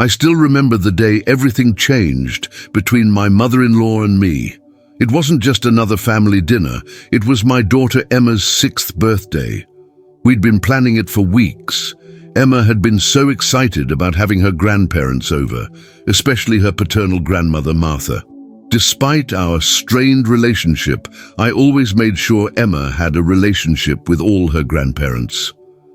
I still remember the day everything changed between my mother-in-law and me. It wasn't just another family dinner, it was my daughter Emma's 6th birthday. We'd been planning it for weeks. Emma had been so excited about having her grandparents over, especially her paternal grandmother Martha. Despite our strained relationship, I always made sure Emma had a relationship with all her grandparents.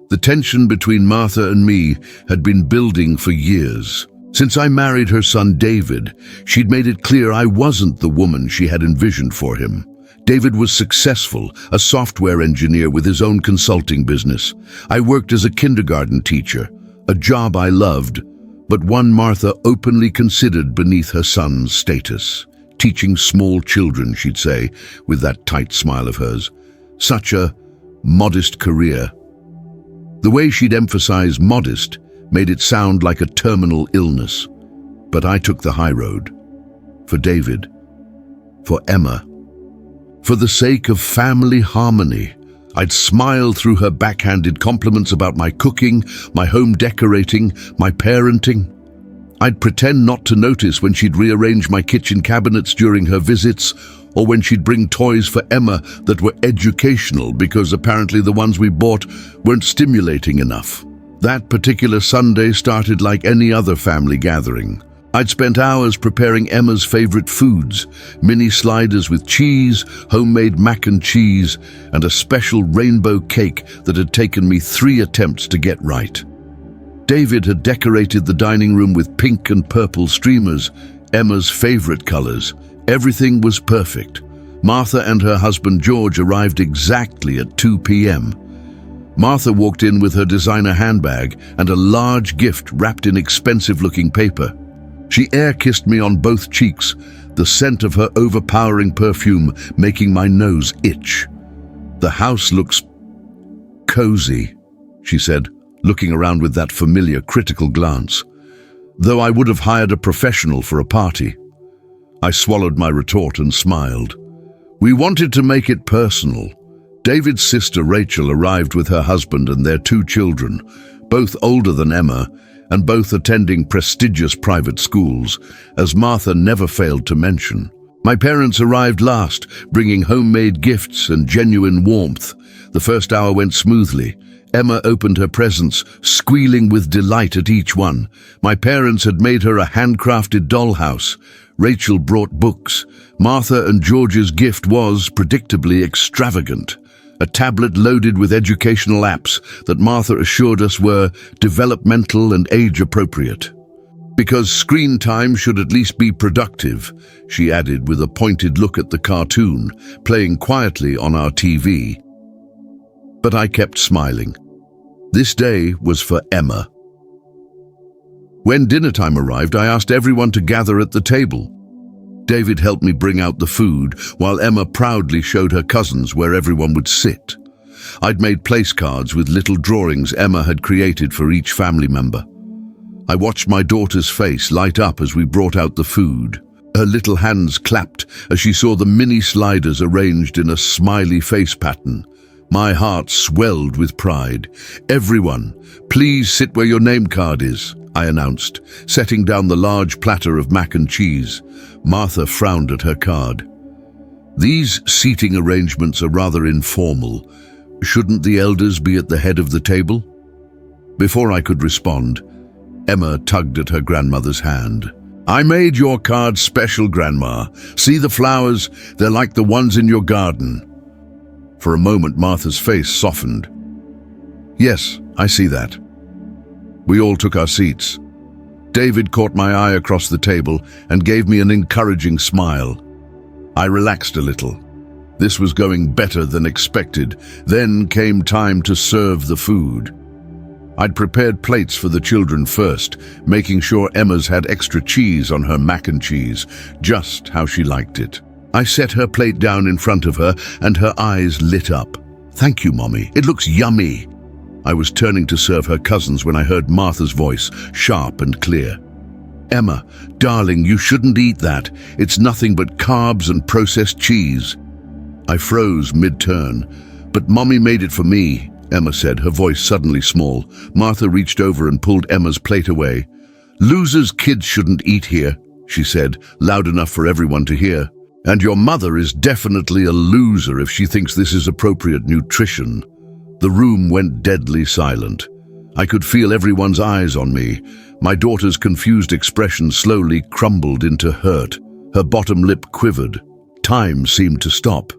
The tension between Martha and me had been building for years. Since I married her son David, she'd made it clear I wasn't the woman she had envisioned for him. David was successful, a software engineer with his own consulting business. I worked as a kindergarten teacher, a job I loved, but one Martha openly considered beneath her son's status. Teaching small children, she'd say, with that tight smile of hers. Such a modest career. The way she'd emphasize modest made it sound like a terminal illness. But I took the high road. For David. For Emma. For the sake of family harmony. I'd smile through her backhanded compliments about my cooking, my home decorating, my parenting. I'd pretend not to notice when she'd rearrange my kitchen cabinets during her visits, or when she'd bring toys for Emma that were educational because apparently the ones we bought weren't stimulating enough. That particular Sunday started like any other family gathering. I'd spent hours preparing Emma's favorite foods, mini sliders with cheese, homemade mac and cheese, and a special rainbow cake that had taken me 3 attempts to get right. David had decorated the dining room with pink and purple streamers, Emma's favorite colors. Everything was perfect. Martha and her husband George arrived exactly at 2 p.m. Martha walked in with her designer handbag and a large gift wrapped in expensive-looking paper. She air-kissed me on both cheeks, the scent of her overpowering perfume making my nose itch. "The house looks cozy," she said, looking around with that familiar critical glance. Though I would have hired a professional for a party. I swallowed my retort and smiled. We wanted to make it personal. David's sister Rachel arrived with her husband and their 2 children, both older than Emma, and both attending prestigious private schools, as Martha never failed to mention. My parents arrived last, bringing homemade gifts and genuine warmth. The first hour went smoothly. Emma opened her presents, squealing with delight at each one. My parents had made her a handcrafted dollhouse. Rachel brought books. Martha and George's gift was, predictably, extravagant. A tablet loaded with educational apps that Martha assured us were developmental and age-appropriate. Because screen time should at least be productive, she added with a pointed look at the cartoon, playing quietly on our TV. But I kept smiling. This day was for Emma. When dinner time arrived, I asked everyone to gather at the table. David helped me bring out the food, while Emma proudly showed her cousins where everyone would sit. I'd made place cards with little drawings Emma had created for each family member. I watched my daughter's face light up as we brought out the food. Her little hands clapped as she saw the mini sliders arranged in a smiley face pattern. My heart swelled with pride. "Everyone, please sit where your name card is," I announced, setting down the large platter of mac and cheese. Martha frowned at her card. "These seating arrangements are rather informal. Shouldn't the elders be at the head of the table?" Before I could respond, Emma tugged at her grandmother's hand. "I made your card special, Grandma. See the flowers? They're like the ones in your garden." For a moment, Martha's face softened. "Yes, I see that." We all took our seats. David caught my eye across the table and gave me an encouraging smile. I relaxed a little. This was going better than expected. Then came time to serve the food. I'd prepared plates for the children first, making sure Emma's had extra cheese on her mac and cheese, just how she liked it. I set her plate down in front of her and her eyes lit up. "Thank you, Mommy. It looks yummy." I was turning to serve her cousins when I heard Martha's voice, sharp and clear. "Emma, darling, you shouldn't eat that. It's nothing but carbs and processed cheese." I froze mid-turn. "But Mommy made it for me," Emma said, her voice suddenly small. Martha reached over and pulled Emma's plate away. "Losers' kids shouldn't eat here," she said, loud enough for everyone to hear. "And your mother is definitely a loser if she thinks this is appropriate nutrition." The room went deadly silent. I could feel everyone's eyes on me. My daughter's confused expression slowly crumbled into hurt. Her bottom lip quivered. Time seemed to stop.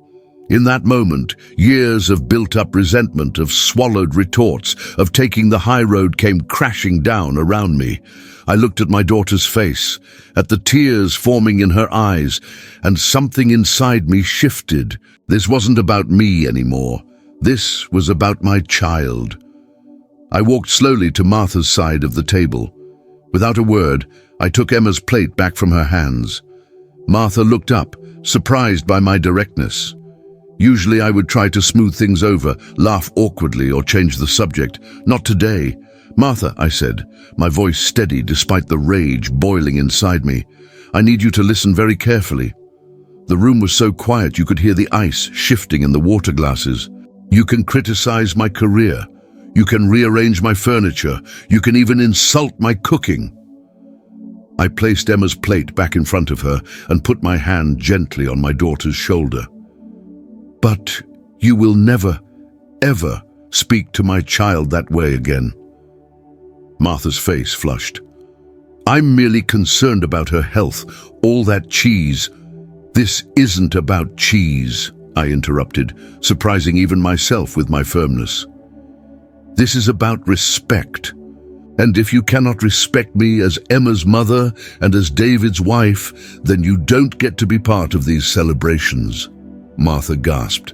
In that moment, years of built-up resentment, of swallowed retorts, of taking the high road came crashing down around me. I looked at my daughter's face, at the tears forming in her eyes, and something inside me shifted. This wasn't about me anymore. This was about my child. I walked slowly to Martha's side of the table. Without a word, I took Emma's plate back from her hands. Martha looked up, surprised by my directness. Usually I would try to smooth things over, laugh awkwardly, or change the subject. Not today. "Martha," I said, my voice steady despite the rage boiling inside me, "I need you to listen very carefully." The room was so quiet you could hear the ice shifting in the water glasses. "You can criticize my career. You can rearrange my furniture. You can even insult my cooking." I placed Emma's plate back in front of her and put my hand gently on my daughter's shoulder. "But you will never, ever speak to my child that way again." Martha's face flushed. "I'm merely concerned about her health. All that cheese." "This isn't about cheese," I interrupted, surprising even myself with my firmness. "This is about respect. And if you cannot respect me as Emma's mother and as David's wife, then you don't get to be part of these celebrations." Martha gasped.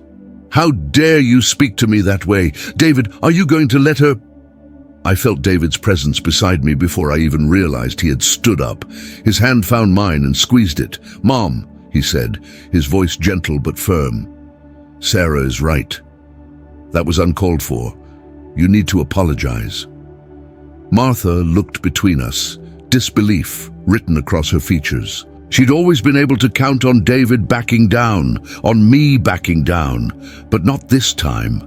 "How dare you speak to me that way? David, are you going to let her—" I felt David's presence beside me before I even realized he had stood up. His hand found mine and squeezed it. "Mom," he said, his voice gentle but firm. "Sarah is right. That was uncalled for. You need to apologize." Martha looked between us, disbelief written across her features. She'd always been able to count on David backing down, on me backing down, but not this time.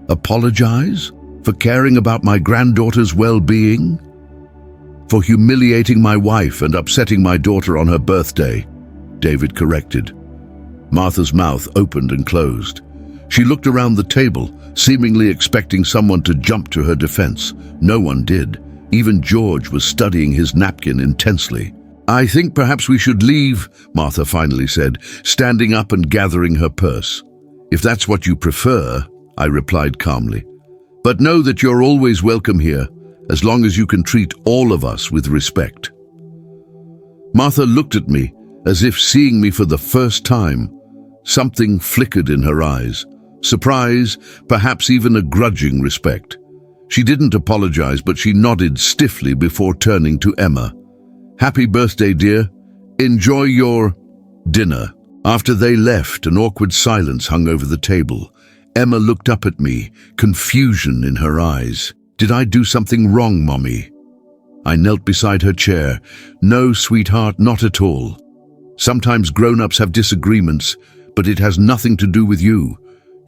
Apologize? For caring about my granddaughter's well-being? For humiliating my wife and upsetting my daughter on her birthday? David corrected. Martha's mouth opened and closed. She looked around the table, seemingly expecting someone to jump to her defense. No one did. Even George was studying his napkin intensely. "I think perhaps we should leave," Martha finally said, standing up and gathering her purse. "If that's what you prefer," I replied calmly. "But know that you're always welcome here, as long as you can treat all of us with respect." Martha looked at me, as if seeing me for the first time. Something flickered in her eyes. Surprise, perhaps even a grudging respect. She didn't apologize, but she nodded stiffly before turning to Emma. "Happy birthday, dear. Enjoy your dinner." After they left, an awkward silence hung over the table. Emma looked up at me, confusion in her eyes. "Did I do something wrong, Mommy?" I knelt beside her chair. "No, sweetheart, not at all. Sometimes grown-ups have disagreements, but it has nothing to do with you.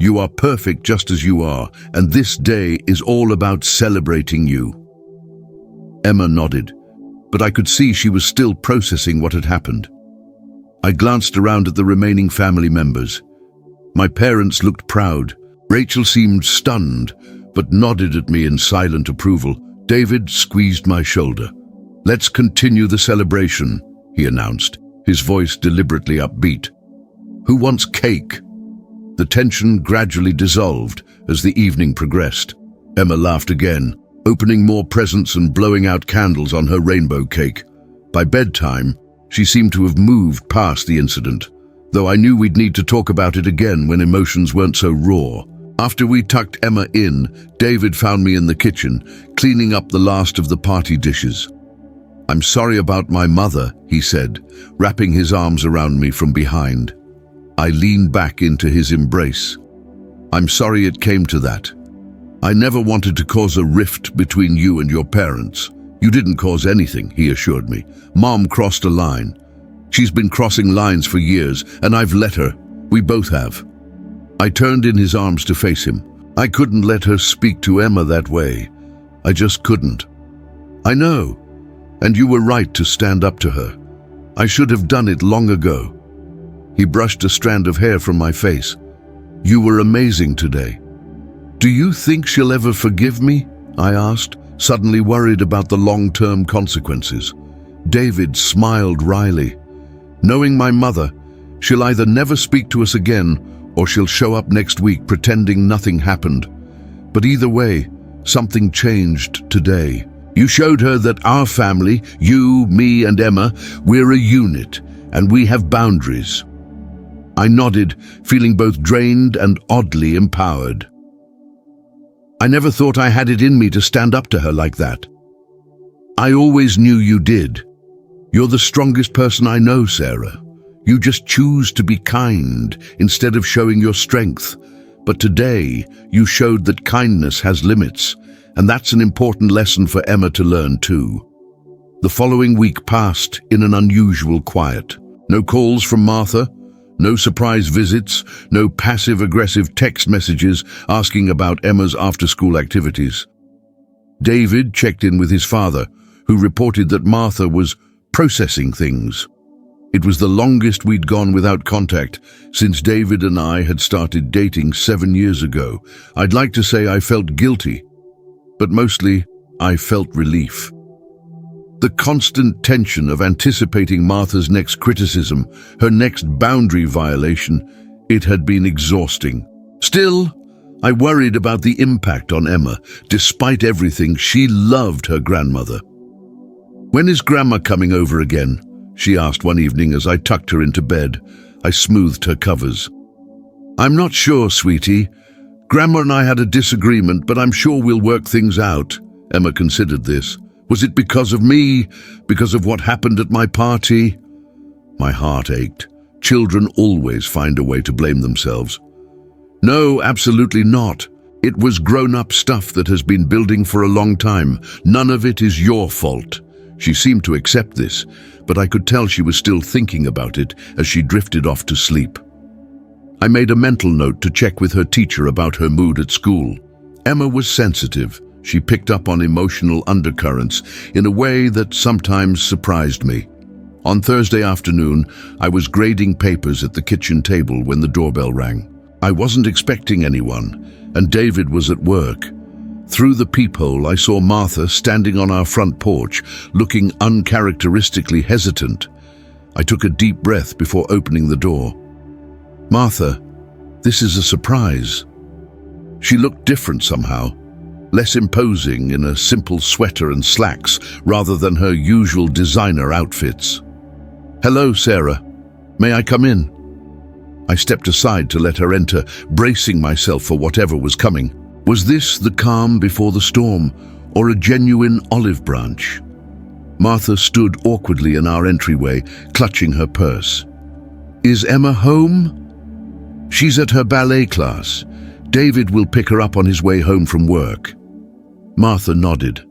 You are perfect just as you are, and this day is all about celebrating you." Emma nodded, but I could see she was still processing what had happened. I glanced around at the remaining family members. My parents looked proud. Rachel seemed stunned, but nodded at me in silent approval. David squeezed my shoulder. "Let's continue the celebration," he announced, his voice deliberately upbeat. "Who wants cake?" The tension gradually dissolved as the evening progressed. Emma laughed again, opening more presents and blowing out candles on her rainbow cake. By bedtime, she seemed to have moved past the incident, though I knew we'd need to talk about it again when emotions weren't so raw. After we tucked Emma in, David found me in the kitchen, cleaning up the last of the party dishes. "I'm sorry about my mother," he said, wrapping his arms around me from behind. I leaned back into his embrace. "I'm sorry it came to that. I never wanted to cause a rift between you and your parents." "You didn't cause anything," he assured me. "Mom crossed a line. She's been crossing lines for years, and I've let her. We both have." I turned in his arms to face him. I couldn't let her speak to Emma that way. I just couldn't. "I know. And you were right to stand up to her. I should have done it long ago." He brushed a strand of hair from my face. "You were amazing today." "Do you think she'll ever forgive me?" I asked, suddenly worried about the long-term consequences. David smiled wryly. "Knowing my mother, she'll either never speak to us again or she'll show up next week pretending nothing happened. But either way, something changed today. You showed her that our family, you, me, and Emma, we're a unit, and we have boundaries." I nodded, feeling both drained and oddly empowered. "I never thought I had it in me to stand up to her like that." "I always knew you did. You're the strongest person I know, Sarah. You just choose to be kind instead of showing your strength. But today, you showed that kindness has limits, and that's an important lesson for Emma to learn too." The following week passed in an unusual quiet. No calls from Martha, no surprise visits, no passive-aggressive text messages asking about Emma's after-school activities. David checked in with his father, who reported that Martha was processing things. It was the longest we'd gone without contact since David and I had started dating 7 years ago. I'd like to say I felt guilty, but mostly I felt relief. The constant tension of anticipating Martha's next criticism, her next boundary violation, it had been exhausting. Still, I worried about the impact on Emma. Despite everything, she loved her grandmother. "When is Grandma coming over again?" she asked one evening as I tucked her into bed. I smoothed her covers. "I'm not sure, sweetie. Grandma and I had a disagreement, but I'm sure we'll work things out." Emma considered this. "Was it because of me? Because of what happened at my party?" My heart ached. Children always find a way to blame themselves. "No, absolutely not. It was grown-up stuff that has been building for a long time. None of it is your fault." She seemed to accept this, but I could tell she was still thinking about it as she drifted off to sleep. I made a mental note to check with her teacher about her mood at school. Emma was sensitive. She picked up on emotional undercurrents in a way that sometimes surprised me. On Thursday afternoon, I was grading papers at the kitchen table when the doorbell rang. I wasn't expecting anyone, and David was at work. Through the peephole, I saw Martha standing on our front porch, looking uncharacteristically hesitant. I took a deep breath before opening the door. "Martha, this is a surprise." She looked different somehow, less imposing in a simple sweater and slacks rather than her usual designer outfits. "Hello, Sarah. May I come in?" I stepped aside to let her enter, bracing myself for whatever was coming. Was this the calm before the storm, or a genuine olive branch? Martha stood awkwardly in our entryway, clutching her purse. "Is Emma home?" "She's at her ballet class. David will pick her up on his way home from work." Martha nodded.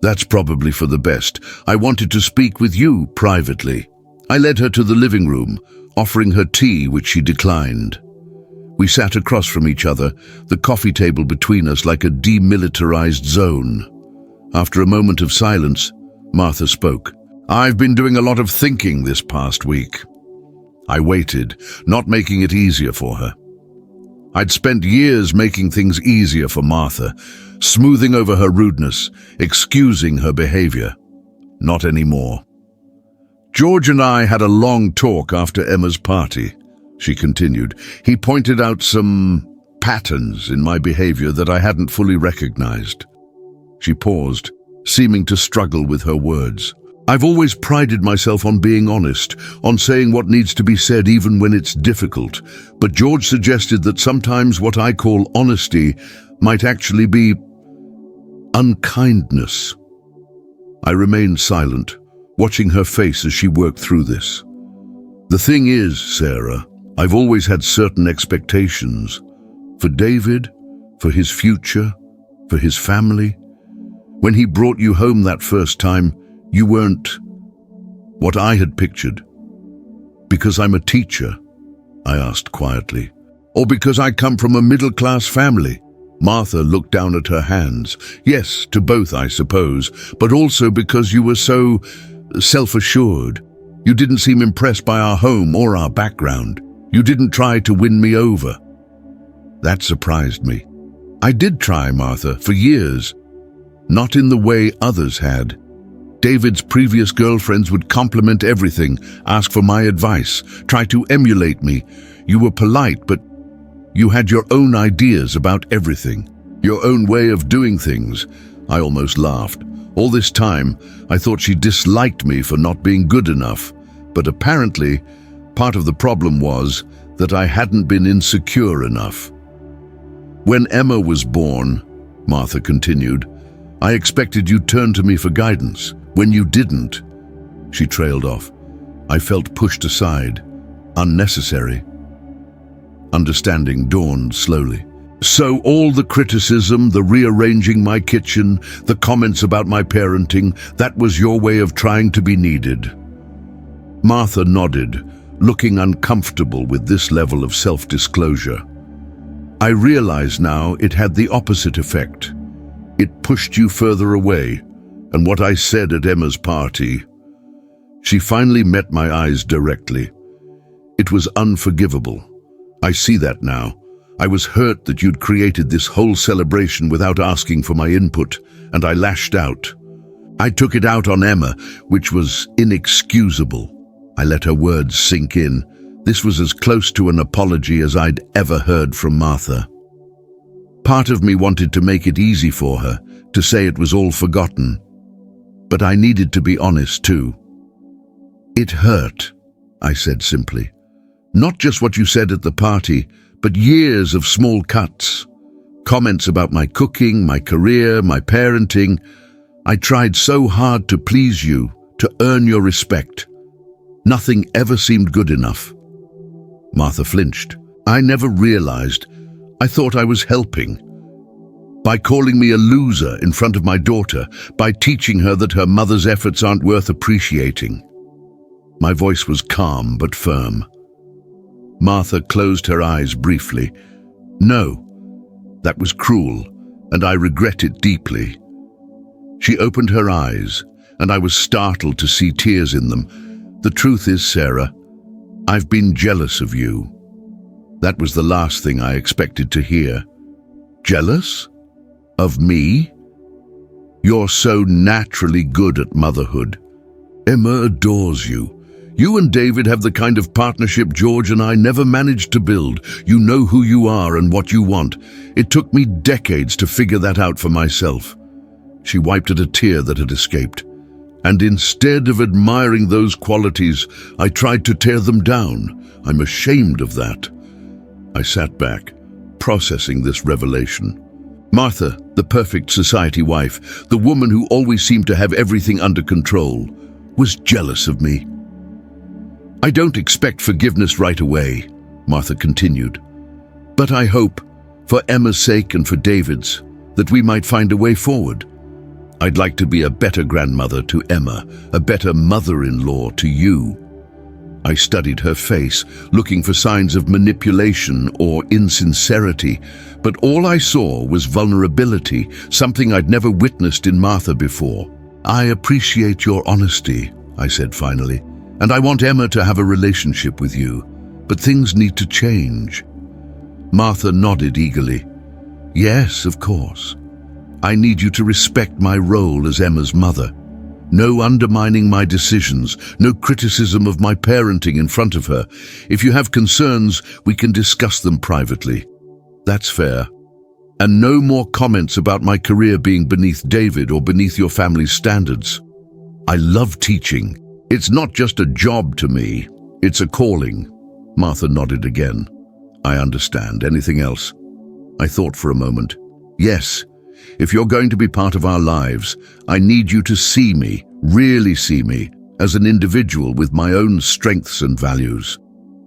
"That's probably for the best. I wanted to speak with you privately." I led her to the living room, offering her tea, which she declined. We sat across from each other, the coffee table between us like a demilitarized zone. After a moment of silence, Martha spoke. "I've been doing a lot of thinking this past week." I waited, not making it easier for her. I'd spent years making things easier for Martha, smoothing over her rudeness, excusing her behavior. Not anymore. "George and I had a long talk after Emma's party," she continued. "He pointed out some patterns in my behavior that I hadn't fully recognized." She paused, seeming to struggle with her words. "I've always prided myself on being honest, on saying what needs to be said even when it's difficult. But George suggested that sometimes what I call honesty might actually be unkindness." I remained silent, watching her face as she worked through this. "The thing is, Sarah, I've always had certain expectations. For David, for his future, for his family. When he brought you home that first time, you weren't what I had pictured. Because I'm a teacher?" I asked quietly. "Or because I come from a middle-class family?" Martha looked down at her hands. Yes, to both, I suppose, but also because you were so self-assured. You didn't seem impressed by our home or our background. You didn't try to win me over. That surprised me. I did try, Martha, for years. Not in the way others had. David's previous girlfriends would compliment everything, ask for my advice, try to emulate me. You were polite, but you had your own ideas about everything, your own way of doing things. I almost laughed. All this time, I thought she disliked me for not being good enough, but apparently, part of the problem was that I hadn't been insecure enough. When Emma was born, Martha continued, I expected you'd turn to me for guidance. When you didn't, she trailed off. I felt pushed aside, unnecessary. Understanding dawned slowly. So all the criticism, the rearranging my kitchen, the comments about my parenting, that was your way of trying to be needed. Martha nodded, looking uncomfortable with this level of self-disclosure. I realize now it had the opposite effect. It pushed you further away, and what I said at Emma's party. She finally met my eyes directly. It was unforgivable. I see that now. I was hurt that you'd created this whole celebration without asking for my input, and I lashed out. I took it out on Emma, which was inexcusable. I let her words sink in. This was as close to an apology as I'd ever heard from Martha. Part of me wanted to make it easy for her, to say it was all forgotten. But I needed to be honest too. It hurt, I said simply. Not just what you said at the party, but years of small cuts. Comments about my cooking, my career, my parenting. I tried so hard to please you, to earn your respect. Nothing ever seemed good enough. Martha flinched. I never realized. I thought I was helping. By calling me a loser in front of my daughter, by teaching her that her mother's efforts aren't worth appreciating. My voice was calm but firm. Martha closed her eyes briefly. No, that was cruel, and I regret it deeply. She opened her eyes, and I was startled to see tears in them. The truth is, Sarah, I've been jealous of you. That was the last thing I expected to hear. Jealous? Of me? You're so naturally good at motherhood. Emma adores you. You and David have the kind of partnership George and I never managed to build. You know who you are and what you want. It took me decades to figure that out for myself. She wiped at a tear that had escaped. And instead of admiring those qualities, I tried to tear them down. I'm ashamed of that. I sat back, processing this revelation. Martha, the perfect society wife, the woman who always seemed to have everything under control, was jealous of me. I don't expect forgiveness right away, Martha continued. But I hope, for Emma's sake and for David's, that we might find a way forward. I'd like to be a better grandmother to Emma, a better mother-in-law to you. I studied her face, looking for signs of manipulation or insincerity, but all I saw was vulnerability, something I'd never witnessed in Martha before. I appreciate your honesty, I said finally, and I want Emma to have a relationship with you, but things need to change. Martha nodded eagerly. Yes, of course. I need you to respect my role as Emma's mother. No undermining my decisions, no criticism of my parenting in front of her. If you have concerns, we can discuss them privately. That's fair. And no more comments about my career being beneath David or beneath your family's standards. I love teaching. It's not just a job to me, it's a calling. Martha nodded again. I understand. Anything else? I thought for a moment. Yes. If you're going to be part of our lives, I need you to see me, really see me, as an individual with my own strengths and values.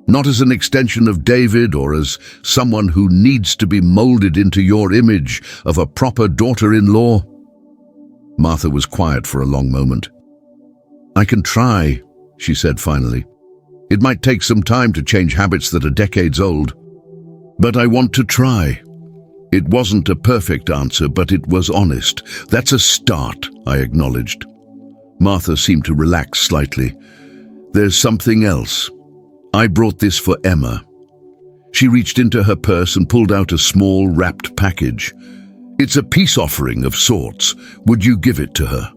Not as an extension of David or as someone who needs to be molded into your image of a proper daughter-in-law. Martha was quiet for a long moment. I can try, she said finally. It might take some time to change habits that are decades old, but I want to try. It wasn't a perfect answer, but it was honest. That's a start, I acknowledged. Martha seemed to relax slightly. There's something else. I brought this for Emma. She reached into her purse and pulled out a small wrapped package. It's a peace offering of sorts. Would you give it to her?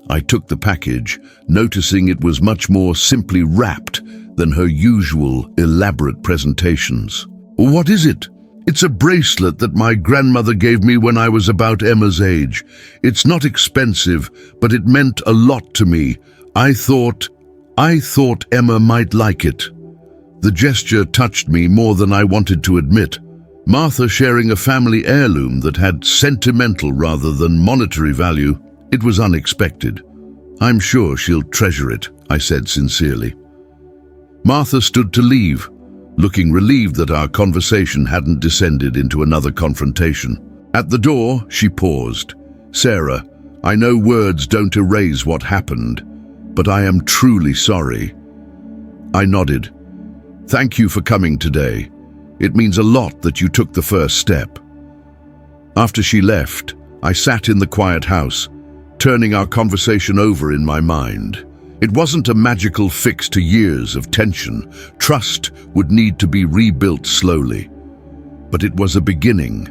I took the package, noticing it was much more simply wrapped than her usual elaborate presentations. What is it? It's a bracelet that my grandmother gave me when I was about Emma's age. It's not expensive, but it meant a lot to me. I thought Emma might like it. The gesture touched me more than I wanted to admit. Martha sharing a family heirloom that had sentimental rather than monetary value. It was unexpected. I'm sure she'll treasure it, I said sincerely. Martha stood to leave, looking relieved that our conversation hadn't descended into another confrontation. At the door, she paused. Sarah, I know words don't erase what happened, but I am truly sorry. I nodded. Thank you for coming today. It means a lot that you took the first step. After she left, I sat in the quiet house, turning our conversation over in my mind. It wasn't a magical fix to years of tension. Trust would need to be rebuilt slowly. But it was a beginning,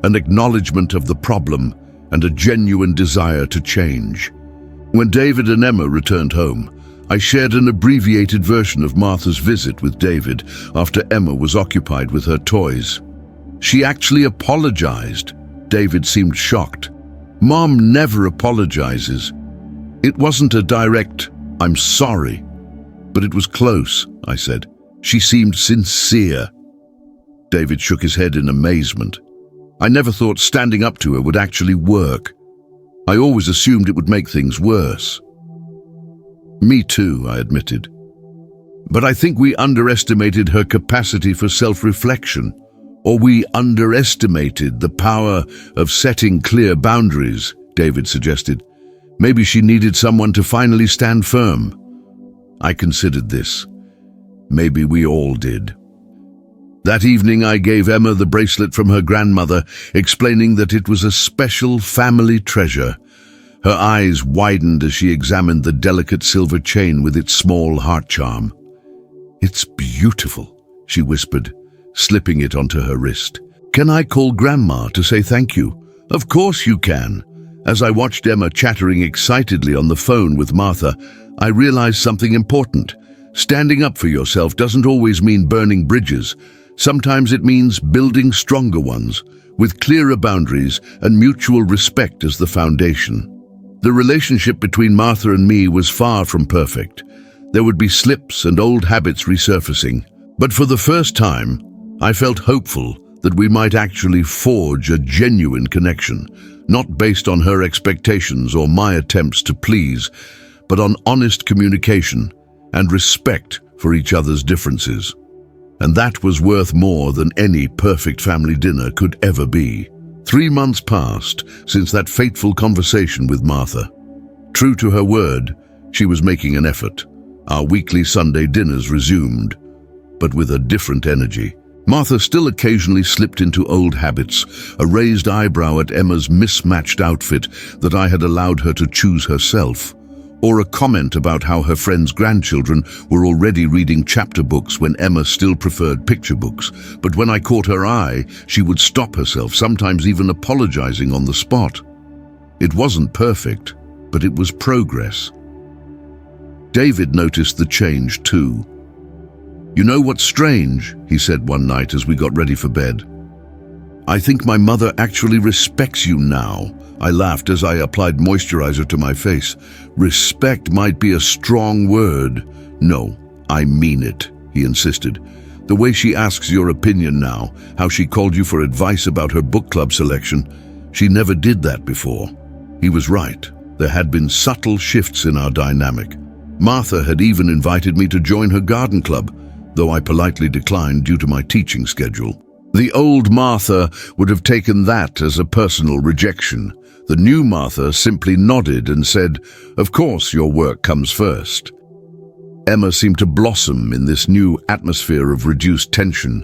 an acknowledgement of the problem and a genuine desire to change. When David and Emma returned home, I shared an abbreviated version of Martha's visit with David after Emma was occupied with her toys. She actually apologized. David seemed shocked. Mom never apologizes. It wasn't a direct, I'm sorry, but it was close, I said. She seemed sincere. David shook his head in amazement. I never thought standing up to her would actually work. I always assumed it would make things worse. Me too, I admitted. But I think we underestimated her capacity for self-reflection, or we underestimated the power of setting clear boundaries, David suggested. Maybe she needed someone to finally stand firm. I considered this. Maybe we all did. That evening I gave Emma the bracelet from her grandmother, explaining that it was a special family treasure. Her eyes widened as she examined the delicate silver chain with its small heart charm. It's beautiful, she whispered, slipping it onto her wrist. Can I call Grandma to say thank you? Of course you can. As I watched Emma chattering excitedly on the phone with Martha, I realized something important. Standing up for yourself doesn't always mean burning bridges. Sometimes it means building stronger ones, with clearer boundaries and mutual respect as the foundation. The relationship between Martha and me was far from perfect. There would be slips and old habits resurfacing. But for the first time, I felt hopeful that we might actually forge a genuine connection, not based on her expectations or my attempts to please, but on honest communication and respect for each other's differences. And that was worth more than any perfect family dinner could ever be. 3 months passed since that fateful conversation with Martha. True to her word, she was making an effort. Our weekly Sunday dinners resumed, but with a different energy. Martha still occasionally slipped into old habits, a raised eyebrow at Emma's mismatched outfit that I had allowed her to choose herself, or a comment about how her friends' grandchildren were already reading chapter books when Emma still preferred picture books. But when I caught her eye, she would stop herself, sometimes even apologizing on the spot. It wasn't perfect, but it was progress. David noticed the change too. You know what's strange, he said one night as we got ready for bed. I think my mother actually respects you now. I laughed as I applied moisturizer to my face. Respect might be a strong word. No, I mean it, he insisted. The way she asks your opinion now, how she called you for advice about her book club selection, she never did that before. He was right. There had been subtle shifts in our dynamic. Martha had even invited me to join her garden club, though I politely declined due to my teaching schedule. The old Martha would have taken that as a personal rejection. The new Martha simply nodded and said, "Of course your work comes first." Emma seemed to blossom in this new atmosphere of reduced tension.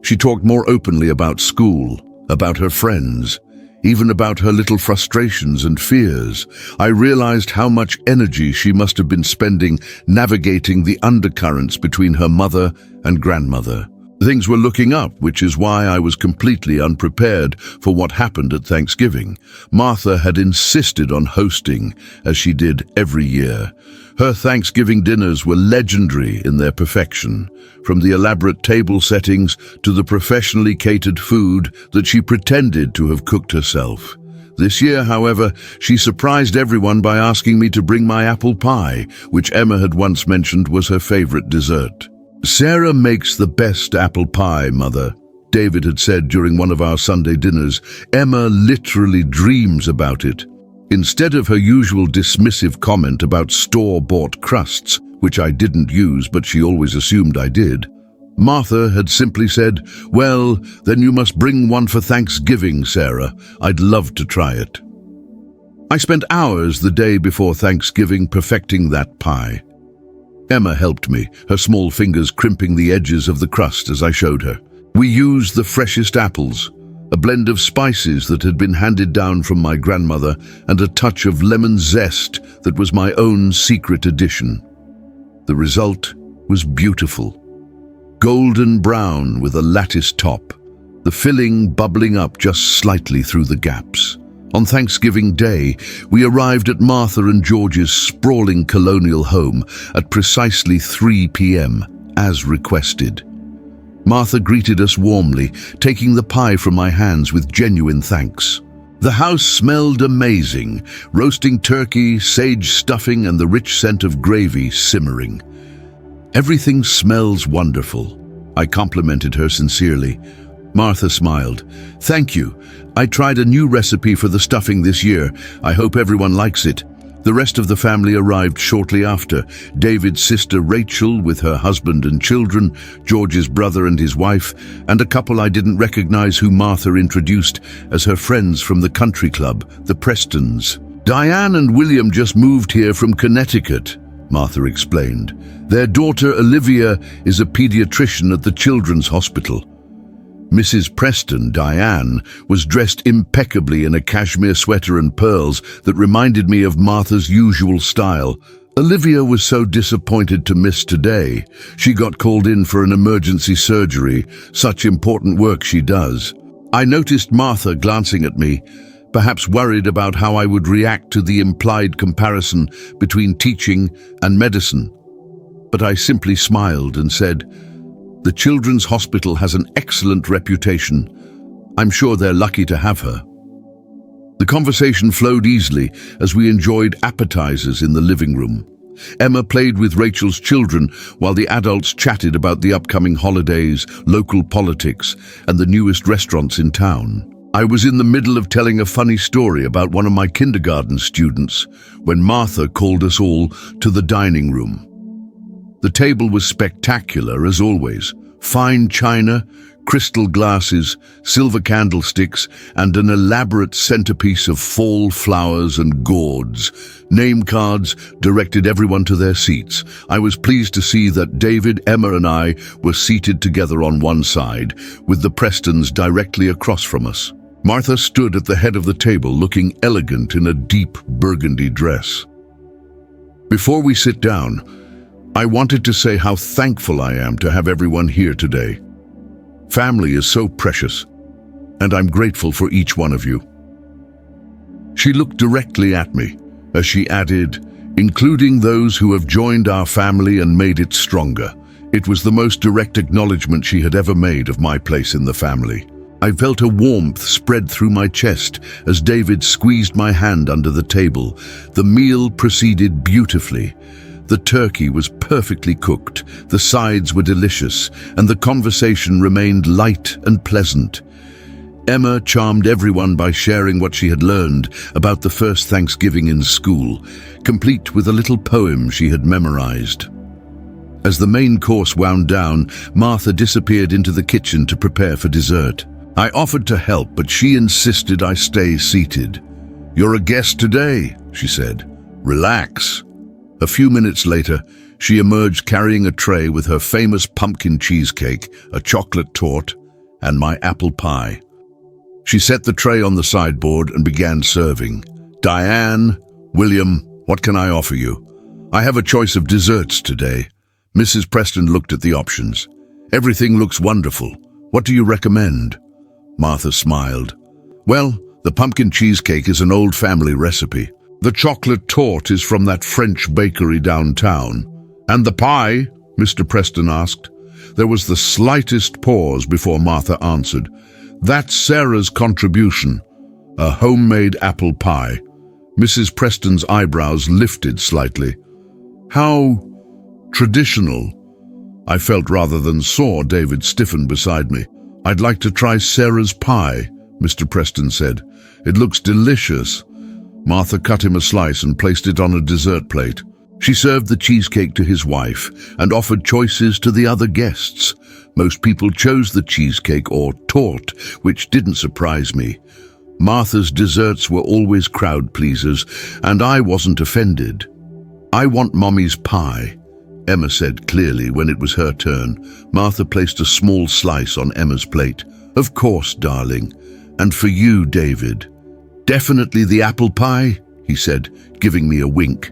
She talked more openly about school, about her friends, even about her little frustrations and fears. I realized how much energy she must have been spending navigating the undercurrents between her mother and grandmother. Things were looking up, which is why I was completely unprepared for what happened at Thanksgiving. Martha had insisted on hosting, as she did every year. Her Thanksgiving dinners were legendary in their perfection, from the elaborate table settings to the professionally catered food that she pretended to have cooked herself. This year, however, she surprised everyone by asking me to bring my apple pie, which Emma had once mentioned was her favorite dessert. "Sarah makes the best apple pie, Mother," David had said during one of our Sunday dinners. "Emma literally dreams about it." Instead of her usual dismissive comment about store-bought crusts, which I didn't use but she always assumed I did, Martha had simply said, "Well, then you must bring one for Thanksgiving, Sarah. I'd love to try it." I spent hours the day before Thanksgiving perfecting that pie. Emma helped me, her small fingers crimping the edges of the crust as I showed her. We used the freshest apples, a blend of spices that had been handed down from my grandmother, and a touch of lemon zest that was my own secret addition. The result was beautiful. Golden brown with a lattice top, the filling bubbling up just slightly through the gaps. On Thanksgiving Day, we arrived at Martha and George's sprawling colonial home at precisely 3 p.m., as requested. Martha greeted us warmly, taking the pie from my hands with genuine thanks. The house smelled amazing, roasting turkey, sage stuffing, and the rich scent of gravy simmering. "Everything smells wonderful," I complimented her sincerely. Martha smiled. "Thank you. I tried a new recipe for the stuffing this year. I hope everyone likes it." The rest of the family arrived shortly after. David's sister Rachel with her husband and children, George's brother and his wife, and a couple I didn't recognize who Martha introduced as her friends from the country club, the Prestons. "Diane and William just moved here from Connecticut," Martha explained. "Their daughter Olivia is a pediatrician at the Children's Hospital." Mrs. Preston, Diane, was dressed impeccably in a cashmere sweater and pearls that reminded me of Martha's usual style. Olivia was so disappointed to miss today. She got called in for an emergency surgery, such important work she does. I noticed Martha glancing at me, perhaps worried about how I would react to the implied comparison between teaching and medicine. But I simply smiled and said, "The Children's Hospital has an excellent reputation. I'm sure they're lucky to have her." The conversation flowed easily as we enjoyed appetizers in the living room. Emma played with Rachel's children while the adults chatted about the upcoming holidays, local politics, and the newest restaurants in town. I was in the middle of telling a funny story about one of my kindergarten students when Martha called us all to the dining room. The table was spectacular as always. Fine china, crystal glasses, silver candlesticks, and an elaborate centerpiece of fall flowers and gourds. Name cards directed everyone to their seats. I was pleased to see that David, Emma, and I were seated together on one side, with the Prestons directly across from us. Martha stood at the head of the table looking elegant in a deep burgundy dress. Before we sit down, I wanted to say how thankful I am to have everyone here today. Family is so precious, and I'm grateful for each one of you. She looked directly at me as she added, "Including those who have joined our family and made it stronger." It was the most direct acknowledgement she had ever made of my place in the family. I felt a warmth spread through my chest as David squeezed my hand under the table. The meal proceeded beautifully. The turkey was perfectly cooked, the sides were delicious, and the conversation remained light and pleasant. Emma charmed everyone by sharing what she had learned about the first Thanksgiving in school, complete with a little poem she had memorized. As the main course wound down, Martha disappeared into the kitchen to prepare for dessert. I offered to help, but she insisted I stay seated. "You're a guest today," she said. "Relax." A few minutes later, she emerged carrying a tray with her famous pumpkin cheesecake, a chocolate torte, and my apple pie. She set the tray on the sideboard and began serving. "Diane, William, what can I offer you? I have a choice of desserts today." Mrs. Preston looked at the options. "Everything looks wonderful. What do you recommend?" Martha smiled. "Well, the pumpkin cheesecake is an old family recipe. The chocolate torte is from that French bakery downtown. And the pie?" Mr. Preston asked. There was the slightest pause before Martha answered. "That's Sarah's contribution, a homemade apple pie." Mrs. Preston's eyebrows lifted slightly. "How traditional." I felt rather than saw David stiffen beside me. "I'd like to try Sarah's pie," Mr. Preston said. "It looks delicious." Martha cut him a slice and placed it on a dessert plate. She served the cheesecake to his wife and offered choices to the other guests. Most people chose the cheesecake or torte, which didn't surprise me. Martha's desserts were always crowd pleasers, and I wasn't offended. "I want Mommy's pie," Emma said clearly when it was her turn. Martha placed a small slice on Emma's plate. "Of course, darling. And for you, David." "Definitely the apple pie," he said, giving me a wink.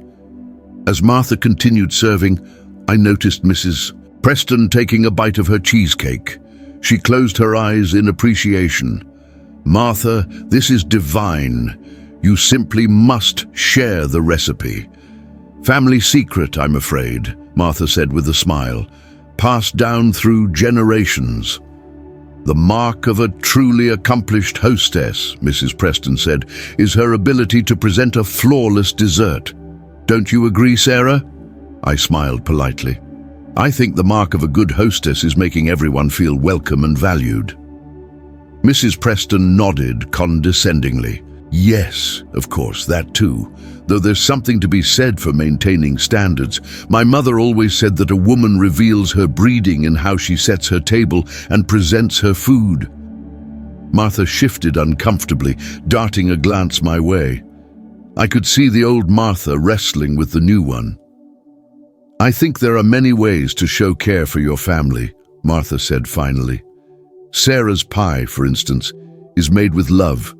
As Martha continued serving, I noticed Mrs. Preston taking a bite of her cheesecake. She closed her eyes in appreciation. "Martha, this is divine. You simply must share the recipe." "Family secret, I'm afraid," Martha said with a smile. "Passed down through generations." "The mark of a truly accomplished hostess," Mrs. Preston said, "is her ability to present a flawless dessert. Don't you agree, Sarah?" I smiled politely. "I think the mark of a good hostess is making everyone feel welcome and valued." Mrs. Preston nodded condescendingly. "Yes, of course, that too. Though there's something to be said for maintaining standards. My mother always said that a woman reveals her breeding in how she sets her table and presents her food." Martha shifted uncomfortably, darting a glance my way. I could see the old Martha wrestling with the new one. "I think there are many ways to show care for your family," Martha said finally. "Sarah's pie, for instance, is made with love.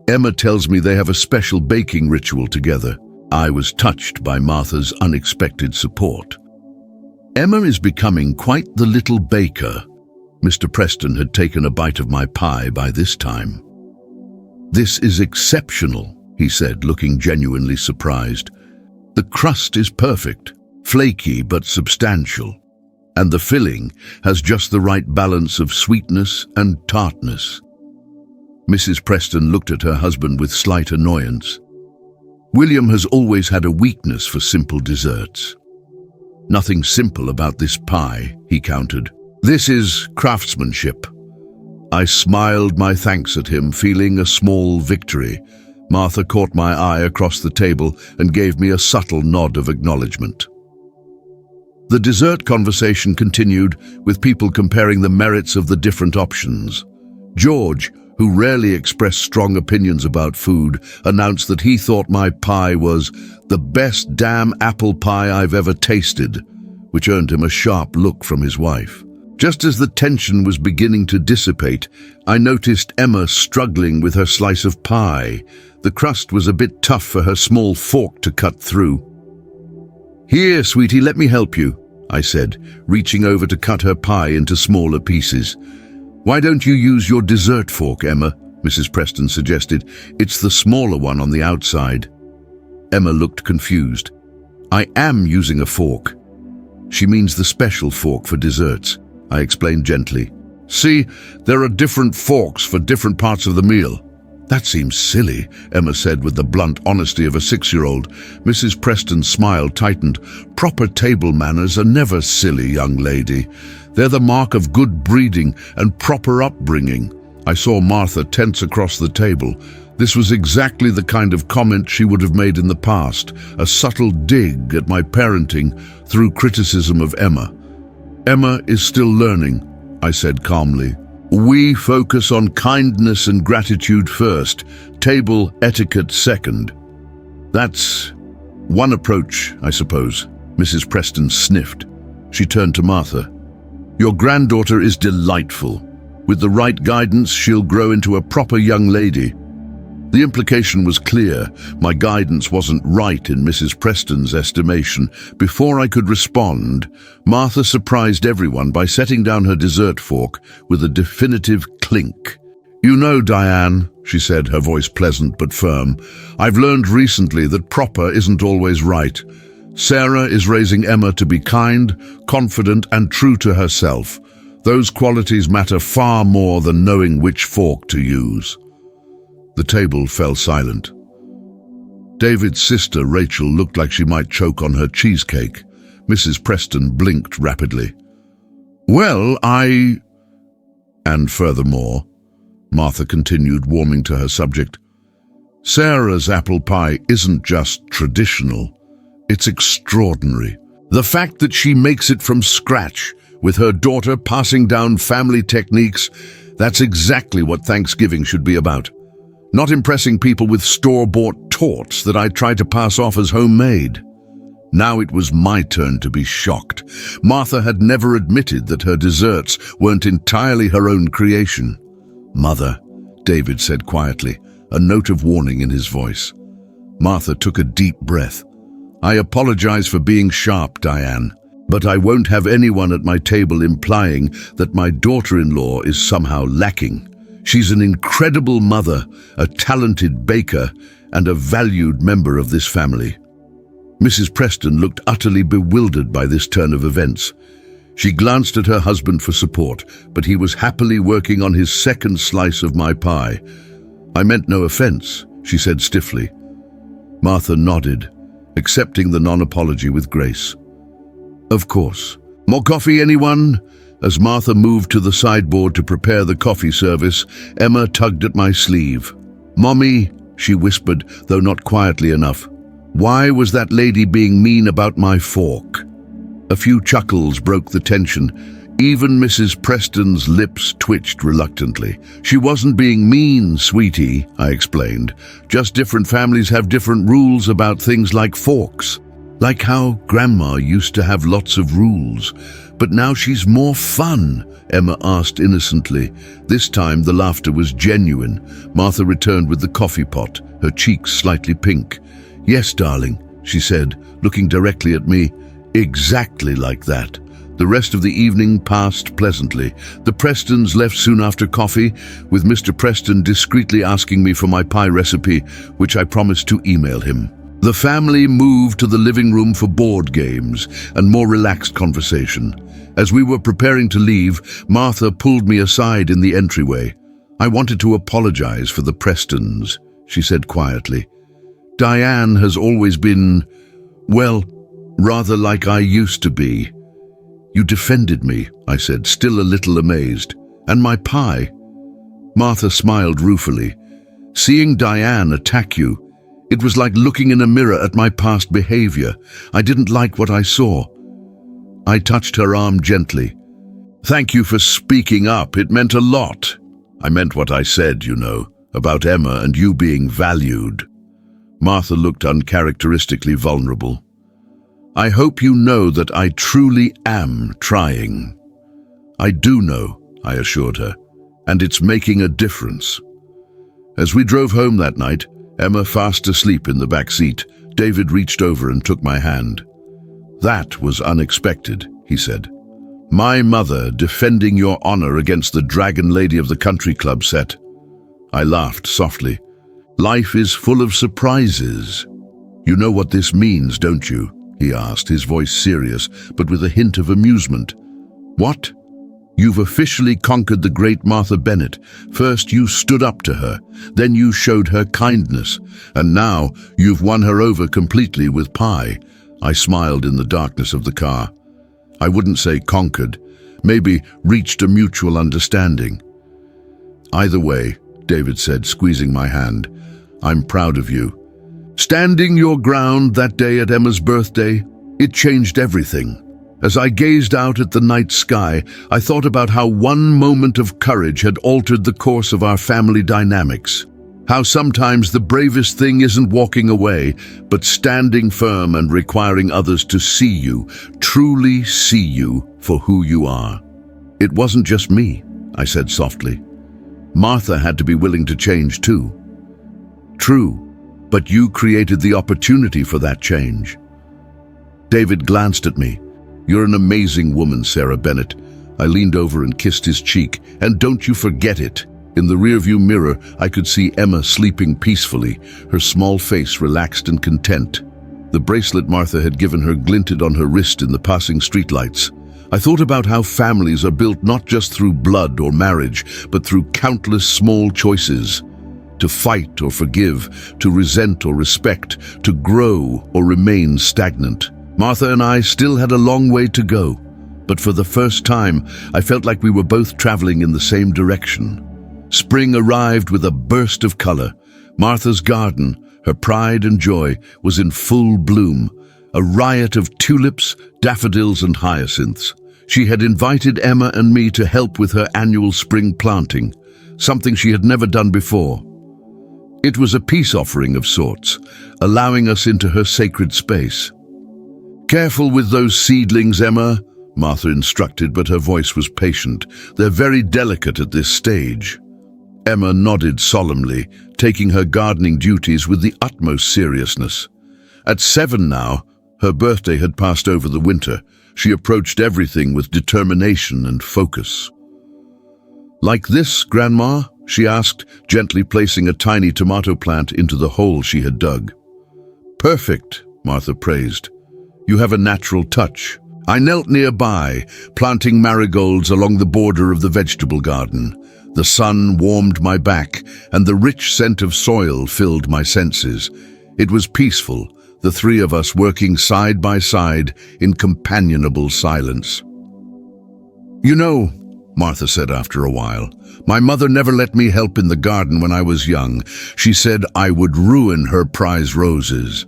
Emma tells me they have a special baking ritual together." I was touched by Martha's unexpected support. "Emma is becoming quite the little baker." Mr. Preston had taken a bite of my pie by this time. "This is exceptional," he said, looking genuinely surprised. "The crust is perfect, flaky but substantial, and the filling has just the right balance of sweetness and tartness." Mrs. Preston looked at her husband with slight annoyance. "William has always had a weakness for simple desserts." "Nothing simple about this pie," he countered. "This is craftsmanship." I smiled my thanks at him, feeling a small victory. Martha caught my eye across the table and gave me a subtle nod of acknowledgement. The dessert conversation continued, with people comparing the merits of the different options. George, who rarely expressed strong opinions about food, announced that he thought my pie was the best damn apple pie I've ever tasted, which earned him a sharp look from his wife. Just as the tension was beginning to dissipate, I noticed Emma struggling with her slice of pie. The crust was a bit tough for her small fork to cut through. "Here, sweetie, let me help you," I said, reaching over to cut her pie into smaller pieces. "Why don't you use your dessert fork, Emma?" Mrs. Preston suggested. "It's the smaller one on the outside." Emma looked confused. "I am using a fork." "She means the special fork for desserts," I explained gently. "See, there are different forks for different parts of the meal." "That seems silly," Emma said with the blunt honesty of a 6-year-old. Mrs. Preston's smile tightened. "Proper table manners are never silly, young lady. They're the mark of good breeding and proper upbringing." I saw Martha tense across the table. This was exactly the kind of comment she would have made in the past, a subtle dig at my parenting through criticism of Emma. "Emma is still learning," I said calmly. "We focus on kindness and gratitude first, table etiquette second." "That's one approach, I suppose," Mrs. Preston sniffed. She turned to Martha. "Your granddaughter is delightful. With the right guidance, she'll grow into a proper young lady. The implication was clear. My guidance wasn't right in Mrs. Preston's estimation. Before I could respond, Martha surprised everyone by setting down her dessert fork with a definitive clink. "You know, Diane," she said, her voice pleasant but firm, "I've learned recently that proper isn't always right. Sarah is raising Emma to be kind, confident, and true to herself. Those qualities matter far more than knowing which fork to use." The table fell silent. David's sister, Rachel, looked like she might choke on her cheesecake. Mrs. Preston blinked rapidly. "Well, And furthermore," Martha continued, warming to her subject, "Sarah's apple pie isn't just traditional. It's extraordinary. The fact that she makes it from scratch, with her daughter passing down family techniques, that's exactly what Thanksgiving should be about. Not impressing people with store-bought torts that I try to pass off as homemade." Now it was my turn to be shocked. Martha had never admitted that her desserts weren't entirely her own creation. "Mother," David said quietly, a note of warning in his voice. Martha took a deep breath. "I apologize for being sharp, Diane, but I won't have anyone at my table implying that my daughter-in-law is somehow lacking. She's an incredible mother, a talented baker, and a valued member of this family." Mrs. Preston looked utterly bewildered by this turn of events. She glanced at her husband for support, but he was happily working on his second slice of my pie. "I meant no offense," she said stiffly. Martha nodded, accepting the non-apology with grace. "Of course. More coffee, anyone?" As Martha moved to the sideboard to prepare the coffee service, Emma tugged at my sleeve. "Mommy," she whispered, though not quietly enough, "why was that lady being mean about my fork?" A few chuckles broke the tension. Even Mrs. Preston's lips twitched reluctantly. "She wasn't being mean, sweetie," I explained. "Just different families have different rules about things like forks. Like how Grandma used to have lots of rules. But now she's more fun," Emma asked innocently. This time the laughter was genuine. Martha returned with the coffee pot, her cheeks slightly pink. "Yes, darling," she said, looking directly at me. "Exactly like that." The rest of the evening passed pleasantly. The Prestons left soon after coffee, with Mr. Preston discreetly asking me for my pie recipe, which I promised to email him. The family moved to the living room for board games and more relaxed conversation. As we were preparing to leave, Martha pulled me aside in the entryway. "I wanted to apologize for the Prestons," she said quietly. "Diane has always been, well, rather like I used to be." "You defended me," I said, still a little amazed. "And my pie?" Martha smiled ruefully. "Seeing Diane attack you, it was like looking in a mirror at my past behavior. I didn't like what I saw." I touched her arm gently. "Thank you for speaking up. It meant a lot." "I meant what I said, you know, about Emma and you being valued." Martha looked uncharacteristically vulnerable. "I hope you know that I truly am trying." "I do know," I assured her, "and it's making a difference." As we drove home that night, Emma fast asleep in the back seat, David reached over and took my hand. "That was unexpected," he said. "My mother defending your honor against the dragon lady of the country club set." I laughed softly. "Life is full of surprises." "You know what this means, don't you?" he asked, his voice serious, but with a hint of amusement. "What?" "You've officially conquered the great Martha Bennett. First you stood up to her, then you showed her kindness, and now you've won her over completely with pie." I smiled in the darkness of the car. "I wouldn't say conquered, maybe reached a mutual understanding." "Either way," David said, squeezing my hand, "I'm proud of you. Standing your ground that day at Emma's birthday, it changed everything. As I gazed out at the night sky, I thought about how one moment of courage had altered the course of our family dynamics. How sometimes the bravest thing isn't walking away, but standing firm and requiring others to see you, truly see you for who you are. It wasn't just me. I said softly. Martha had to be willing to change too. True, but you created the opportunity for that change. David glanced at me. You're an amazing woman, Sarah Bennett. I leaned over and kissed his cheek. And don't you forget it. In the rearview mirror, I could see Emma sleeping peacefully, her small face relaxed and content. The bracelet Martha had given her glinted on her wrist in the passing streetlights. I thought about how families are built not just through blood or marriage, but through countless small choices. To fight or forgive, to resent or respect, to grow or remain stagnant. Martha and I still had a long way to go, but for the first time, I felt like we were both traveling in the same direction. Spring arrived with a burst of color. Martha's garden, her pride and joy, was in full bloom, a riot of tulips, daffodils and hyacinths. She had invited Emma and me to help with her annual spring planting, something she had never done before. It was a peace offering of sorts, allowing us into her sacred space. "Careful with those seedlings, Emma," Martha instructed, but her voice was patient. "They're very delicate at this stage." Emma nodded solemnly, taking her gardening duties with the utmost seriousness. At 7 now, her birthday had passed over the winter. She approached everything with determination and focus. "Like this, Grandma?" she asked, gently placing a tiny tomato plant into the hole she had dug. "Perfect," Martha praised. "You have a natural touch." I knelt nearby, planting marigolds along the border of the vegetable garden. The sun warmed my back, and the rich scent of soil filled my senses. It was peaceful, the three of us working side by side in companionable silence. "You know," Martha said after a while, "my mother never let me help in the garden when I was young. She said I would ruin her prize roses."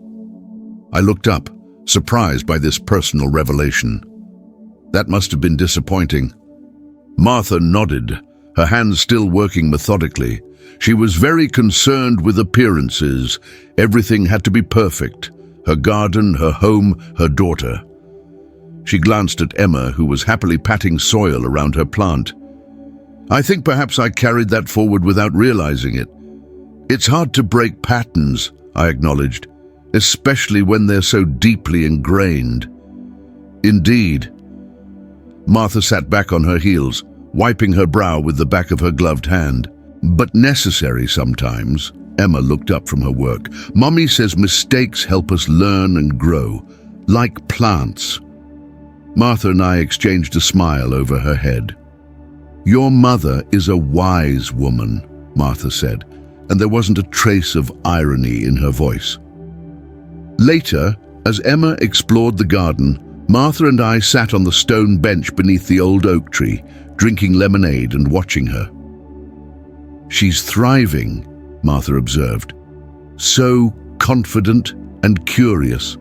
I looked up, surprised by this personal revelation. That must have been disappointing. Martha nodded, her hands still working methodically. She was very concerned with appearances. Everything had to be perfect. Her garden, her home, her daughter. She glanced at Emma, who was happily patting soil around her plant. "I think perhaps I carried that forward without realizing it. It's hard to break patterns," I acknowledged, "especially when they're so deeply ingrained." "Indeed." Martha sat back on her heels, wiping her brow with the back of her gloved hand. "But necessary sometimes." Emma looked up from her work. "Mommy says mistakes help us learn and grow, like plants." Martha and I exchanged a smile over her head. "Your mother is a wise woman," Martha said, and there wasn't a trace of irony in her voice. Later, as Emma explored the garden, Martha and I sat on the stone bench beneath the old oak tree, drinking lemonade and watching her. "She's thriving," Martha observed. "So confident and curious."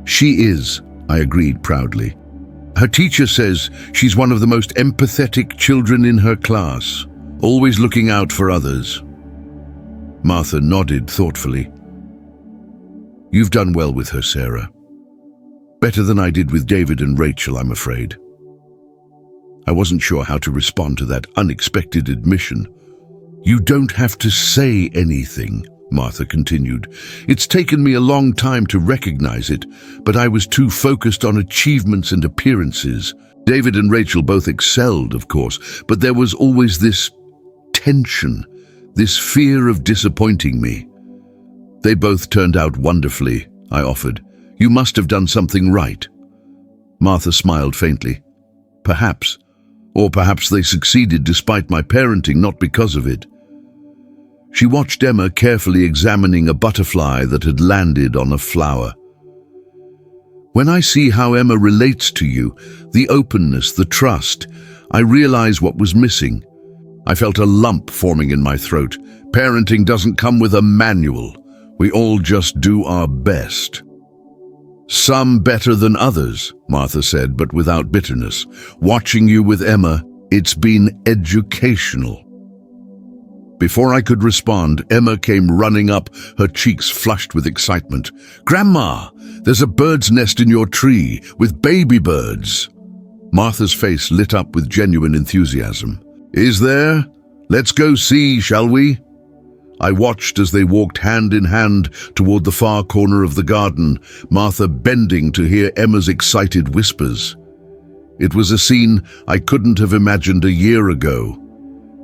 "She is," I agreed proudly. "Her teacher says she's one of the most empathetic children in her class, always looking out for others." Martha nodded thoughtfully. "You've done well with her, Sarah. Better than I did with David and Rachel, I'm afraid." I wasn't sure how to respond to that unexpected admission. "You don't have to say anything," Martha continued. "It's taken me a long time to recognize it, but I was too focused on achievements and appearances. David and Rachel both excelled, of course, but there was always this tension, this fear of disappointing me." "They both turned out wonderfully," I offered. "You must have done something right." Martha smiled faintly. "Perhaps. Or perhaps they succeeded despite my parenting, not because of it." She watched Emma carefully examining a butterfly that had landed on a flower. "When I see how Emma relates to you, the openness, the trust, I realize what was missing." I felt a lump forming in my throat. Parenting doesn't come with a manual. We all just do our best. "Some better than others," Martha said, but without bitterness. "Watching you with Emma, it's been educational." Before I could respond, Emma came running up, her cheeks flushed with excitement. "Grandma, there's a bird's nest in your tree with baby birds." Martha's face lit up with genuine enthusiasm. "Is there? Let's go see, shall we?" I watched as they walked hand in hand toward the far corner of the garden, Martha bending to hear Emma's excited whispers. It was a scene I couldn't have imagined a year ago.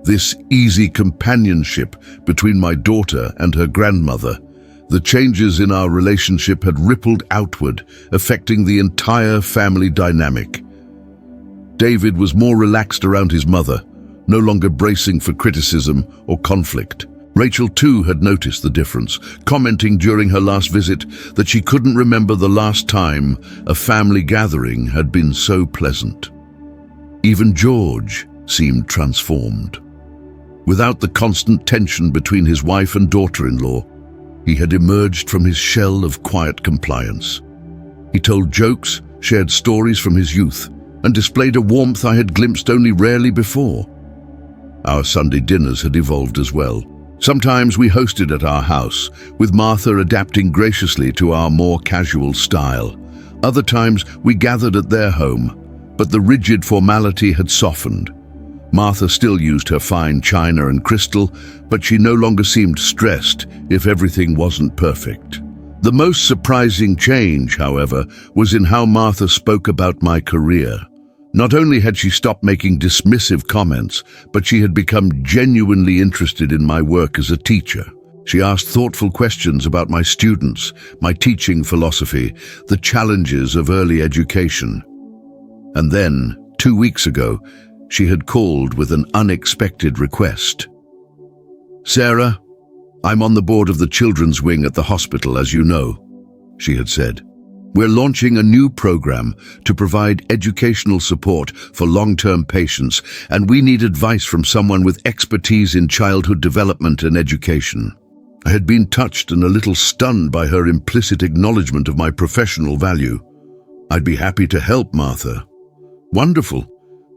This easy companionship between my daughter and her grandmother. The changes in our relationship had rippled outward, affecting the entire family dynamic. David was more relaxed around his mother, no longer bracing for criticism or conflict. Rachel too had noticed the difference, commenting during her last visit that she couldn't remember the last time a family gathering had been so pleasant. Even George seemed transformed. Without the constant tension between his wife and daughter-in-law, he had emerged from his shell of quiet compliance. He told jokes, shared stories from his youth, and displayed a warmth I had glimpsed only rarely before. Our Sunday dinners had evolved as well. Sometimes we hosted at our house, with Martha adapting graciously to our more casual style. Other times we gathered at their home, but the rigid formality had softened. Martha still used her fine china and crystal, but she no longer seemed stressed if everything wasn't perfect. The most surprising change, however, was in how Martha spoke about my career. Not only had she stopped making dismissive comments, but she had become genuinely interested in my work as a teacher. She asked thoughtful questions about my students, my teaching philosophy, the challenges of early education. And then, 2 weeks ago, she had called with an unexpected request. "Sarah, I'm on the board of the children's wing at the hospital, as you know," she had said. "We're launching a new program to provide educational support for long-term patients, and we need advice from someone with expertise in childhood development and education." I had been touched and a little stunned by her implicit acknowledgement of my professional value. "I'd be happy to help, Martha." "Wonderful.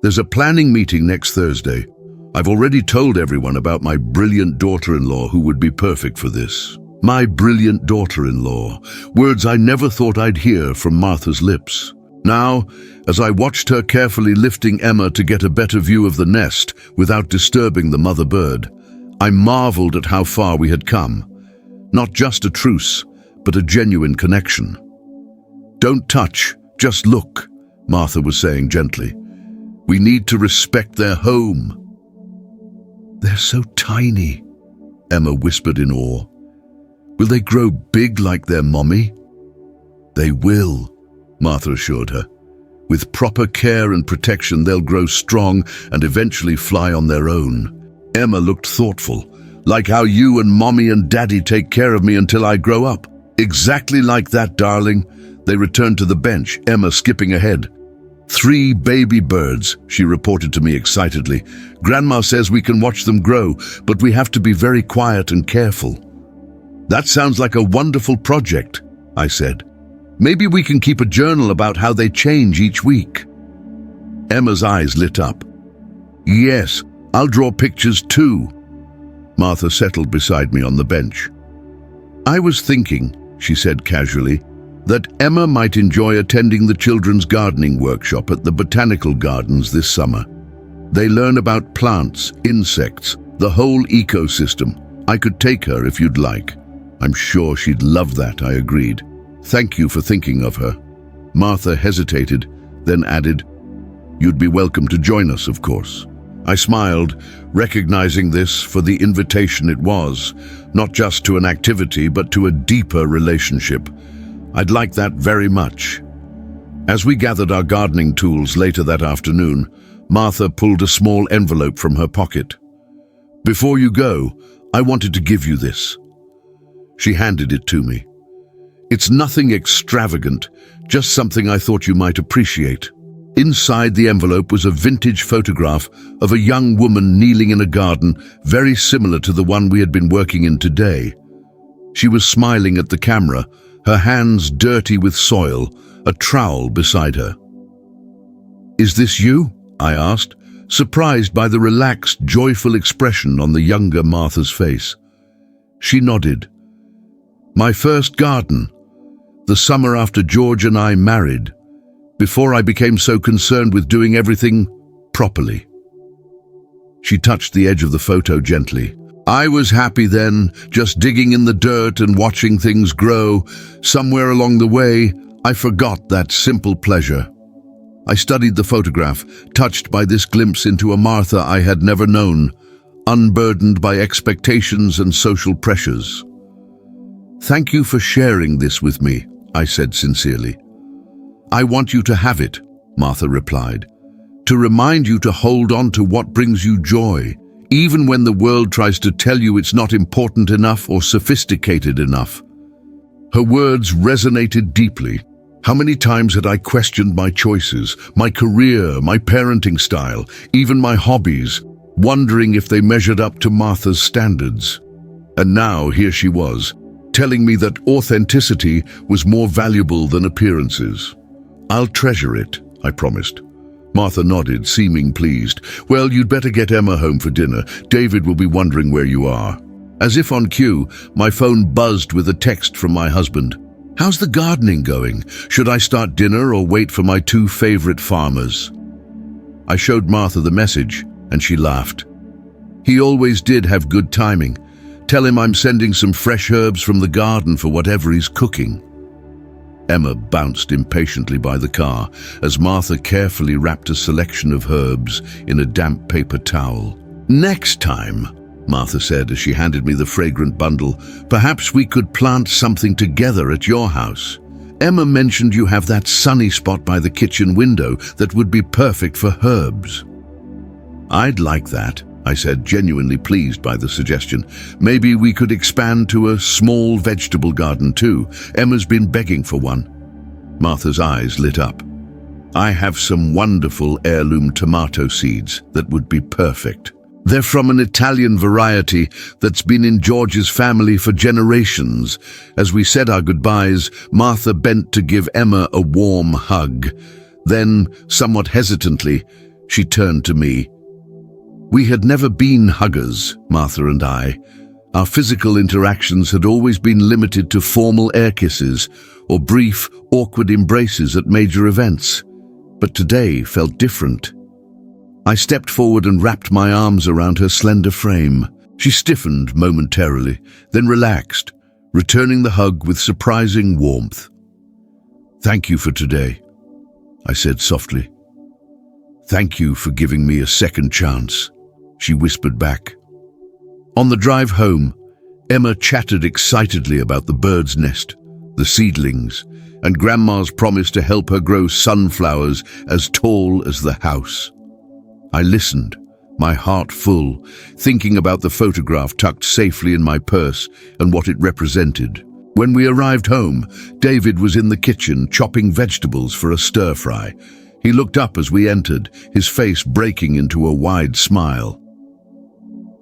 There's a planning meeting next Thursday. I've already told everyone about my brilliant daughter-in-law who would be perfect for this." My brilliant daughter-in-law, words I never thought I'd hear from Martha's lips. Now, as I watched her carefully lifting Emma to get a better view of the nest without disturbing the mother bird, I marveled at how far we had come. Not just a truce, but a genuine connection. "Don't touch, just look," Martha was saying gently. "We need to respect their home." "They're so tiny," Emma whispered in awe. "Will they grow big like their mommy?" "They will," Martha assured her. "With proper care and protection, they'll grow strong and eventually fly on their own." Emma looked thoughtful. "Like how you and mommy and daddy take care of me until I grow up." "Exactly like that, darling." They returned to the bench, Emma skipping ahead. 3 baby birds," she reported to me excitedly. "Grandma says we can watch them grow, but we have to be very quiet and careful." "That sounds like a wonderful project," I said. "Maybe we can keep a journal about how they change each week." Emma's eyes lit up. "Yes, I'll draw pictures too." Martha settled beside me on the bench. "I was thinking," she said casually, "that Emma might enjoy attending the children's gardening workshop at the botanical gardens this summer. They learn about plants, insects, the whole ecosystem. I could take her if you'd like." "I'm sure she'd love that," I agreed. "Thank you for thinking of her." Martha hesitated, then added, "You'd be welcome to join us, of course." I smiled, recognizing this for the invitation it was, not just to an activity, but to a deeper relationship. I'd like that very much. As we gathered our gardening tools later that afternoon, Martha pulled a small envelope from her pocket. "Before you go, I wanted to give you this." She handed it to me. "It's nothing extravagant, just something I thought you might appreciate." Inside the envelope was a vintage photograph of a young woman kneeling in a garden very similar to the one we had been working in today. She was smiling at the camera, her hands dirty with soil, a trowel beside her. "Is this you?" I asked, surprised by the relaxed, joyful expression on the younger Martha's face. She nodded. "My first garden, the summer after George and I married. before I became so concerned with doing everything properly. She touched the edge of the photo gently. I was happy then, just digging in the dirt and watching things grow. Somewhere along the way, I forgot that simple pleasure. I studied the photograph, touched by this glimpse into a Martha I had never known, unburdened by expectations and social pressures. "Thank you for sharing this with me," I said sincerely. "I want you to have it," Martha replied, "to remind you to hold on to what brings you joy, even when the world tries to tell you it's not important enough or sophisticated enough." Her words resonated deeply. How many times had I questioned my choices, my career, my parenting style, even my hobbies, wondering if they measured up to Martha's standards. And now here she was, telling me that authenticity was more valuable than appearances. "I'll treasure it," I promised. Martha nodded, seeming pleased. "Well, you'd better get Emma home for dinner. David will be wondering where you are." As if on cue, my phone buzzed with a text from my husband. "How's the gardening going? Should I start dinner or wait for my 2 favorite farmers?" I showed Martha the message, and she laughed. "He always did have good timing. Tell him I'm sending some fresh herbs from the garden for whatever he's cooking." Emma bounced impatiently by the car as Martha carefully wrapped a selection of herbs in a damp paper towel. "Next time," Martha said as she handed me the fragrant bundle, "perhaps we could plant something together at your house. Emma mentioned you have that sunny spot by the kitchen window that would be perfect for herbs." "I'd like that," I said, genuinely pleased by the suggestion. "Maybe we could expand to a small vegetable garden too. Emma's been begging for one." Martha's eyes lit up. "I have some wonderful heirloom tomato seeds that would be perfect. They're from an Italian variety that's been in George's family for generations." As we said our goodbyes, Martha bent to give Emma a warm hug. Then, somewhat hesitantly, she turned to me. We had never been huggers, Martha and I. Our physical interactions had always been limited to formal air kisses or brief, awkward embraces at major events. But today felt different. I stepped forward and wrapped my arms around her slender frame. She stiffened momentarily, then relaxed, returning the hug with surprising warmth. "Thank you for today," I said softly. "Thank you for giving me a second chance," she whispered back. On the drive home, Emma chattered excitedly about the bird's nest, the seedlings, and Grandma's promise to help her grow sunflowers as tall as the house. I listened, my heart full, thinking about the photograph tucked safely in my purse and what it represented. When we arrived home, David was in the kitchen chopping vegetables for a stir-fry. He looked up as we entered, his face breaking into a wide smile.